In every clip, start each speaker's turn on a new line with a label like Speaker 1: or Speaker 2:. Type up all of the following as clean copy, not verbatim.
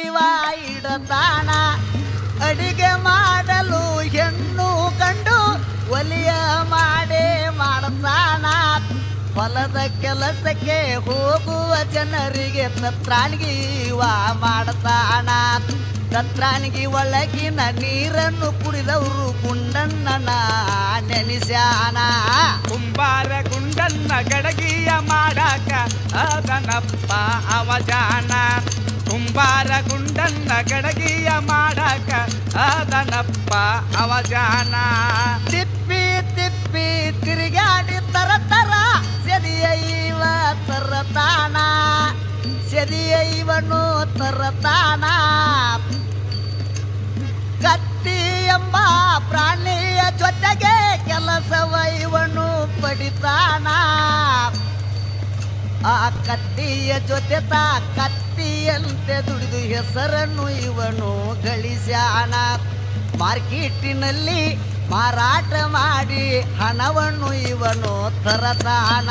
Speaker 1: ಇವ ಇಡತಾನ ಅಡಿಗೆ ಮಾಡಲು ಹೆಣ್ಣು ಕಂಡು ಒಲಿಯ ಮಾಡೇ ಮಾಡ್ತಾನ ಹೊಲದ ಕೆಲಸಕ್ಕೆ ಹೋಗುವ ಜನರಿಗೆ ತತ್ರಾಣಿಗೆ ಇವ ಮಾಡ್ತಾನ ತತ್ರಾಣಿಗೆ ಒಳಗಿನ ನೀರನ್ನು ಕುಡಿದವರು ಗುಂಡಣ್ಣನ ನೆನೆಸ್ಯಾನ
Speaker 2: ಕುಂಬಾರ ಗುಂಡನ್ನ ಗಡಗಿಯ ಮಾಡಾಕ ಅದನಪ್ಪ ಅವಜಾನ ಕುಂಬಾರ ಗುಂಡನ್ನ ಗಡಗಿಯ ಮಾಡಾಕ ಅದನಪ್ಪ ಅವಜಾನ
Speaker 1: ತಿಪ್ಪಿ ತಿಪ್ಪಿ ತಿರುಗಾಡಿ ತರ ಸೆದಿಯ ಇವ ತರತಾನ ಸೆದಿಯ ಇವನು ತರತಾನ ಕತ್ತಿ ಎಂಬ ಪ್ರಾಣಿಯ ಜೊತೆಗೆ ಕೆಲಸವ ಇವನು ಪಡಿತಾನ ಆ ಕತ್ತಿಯ ಜೊತೆ ಕತ್ತಿಯಂತೆ ದುಡಿದು ಹೆಸರನ್ನು ಇವನು ಗಳಿಸ್ಯಾನ ಮಾರ್ಕೆಟಿನಲ್ಲಿ ಮಾರಾಟ ಮಾಡಿ ಹಣವನ್ನು ಇವನು ತರತಾನ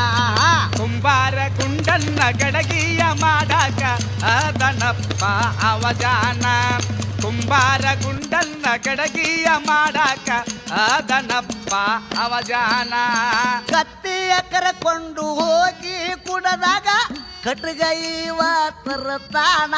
Speaker 2: ಕುಂಬಾರ ಗುಂಡನ್ನ ಗಡಗಿಯ ಮಾಡಾಕ ಅದನಪ್ಪ ಅವಜಾನ ಕುಂಬಾರ ಗುಂಡನ್ನ ಗಡಗಿಯ ಮಾಡಾಕ ಅದನಪ್ಪ ಅವಜಾನ
Speaker 1: ಕತ್ತಿಯ ಕರಕೊಂಡು ಹೋಗಿ ಕುಡದಾಗ ಕಟ್ಗ ಇವ ತರತಾನ